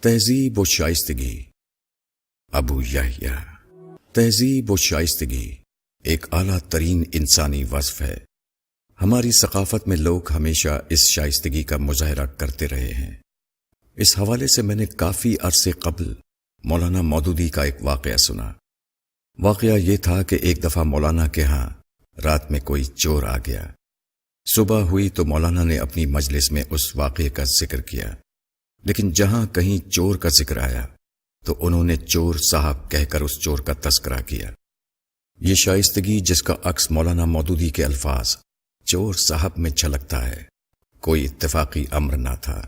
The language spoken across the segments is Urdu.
تہذیب و شائستگی ابو یحییٰ۔ تہذیب و شائستگی ایک اعلیٰ ترین انسانی وصف ہے۔ ہماری ثقافت میں لوگ ہمیشہ اس شائستگی کا مظاہرہ کرتے رہے ہیں۔ اس حوالے سے میں نے کافی عرصے قبل مولانا مودودی کا ایک واقعہ سنا۔ واقعہ یہ تھا کہ ایک دفعہ مولانا کے ہاں رات میں کوئی چور آ گیا۔ صبح ہوئی تو مولانا نے اپنی مجلس میں اس واقعے کا ذکر کیا، لیکن جہاں کہیں چور کا ذکر آیا تو انہوں نے چور صاحب کہہ کر اس چور کا تذکرہ کیا۔ یہ شائستگی جس کا عکس مولانا مودودی کے الفاظ چور صاحب میں چھلکتا ہے کوئی اتفاقی امر نہ تھا،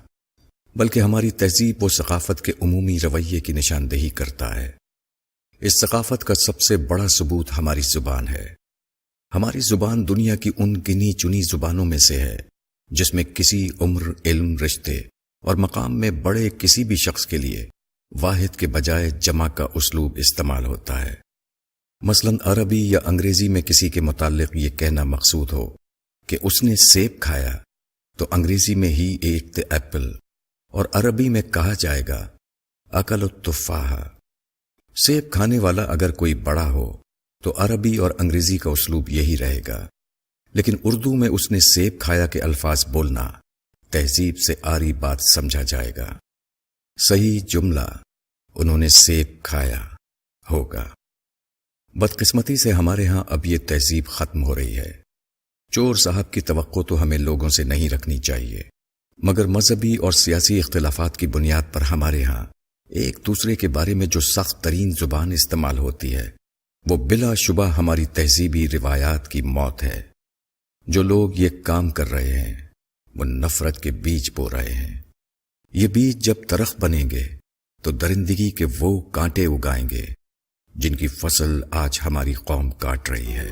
بلکہ ہماری تہذیب و ثقافت کے عمومی رویے کی نشاندہی کرتا ہے۔ اس ثقافت کا سب سے بڑا ثبوت ہماری زبان ہے۔ ہماری زبان دنیا کی ان گنی چنی زبانوں میں سے ہے جس میں کسی عمر، علم، رشتے اور مقام میں بڑے کسی بھی شخص کے لیے واحد کے بجائے جمع کا اسلوب استعمال ہوتا ہے۔ مثلا عربی یا انگریزی میں کسی کے متعلق یہ کہنا مقصود ہو کہ اس نے سیب کھایا تو انگریزی میں ہی ایٹ دی ایپل، اور عربی میں کہا جائے گا اکل التفاح۔ سیب کھانے والا اگر کوئی بڑا ہو تو عربی اور انگریزی کا اسلوب یہی رہے گا، لیکن اردو میں اس نے سیب کھایا کے الفاظ بولنا تہذیب سے آری بات سمجھا جائے گا۔ صحیح جملہ انہوں نے سیب کھایا ہوگا۔ بدقسمتی سے ہمارے ہاں اب یہ تہذیب ختم ہو رہی ہے۔ چور صاحب کی توقع تو ہمیں لوگوں سے نہیں رکھنی چاہیے، مگر مذہبی اور سیاسی اختلافات کی بنیاد پر ہمارے ہاں ایک دوسرے کے بارے میں جو سخت ترین زبان استعمال ہوتی ہے وہ بلا شبہ ہماری تہذیبی روایات کی موت ہے۔ جو لوگ یہ کام کر رہے ہیں وہ نفرت کے بیج بو رہے ہیں۔ یہ بیج جب درخت بنیں گے تو درندگی کے وہ کانٹے اگائیں گے جن کی فصل آج ہماری قوم کاٹ رہی ہے۔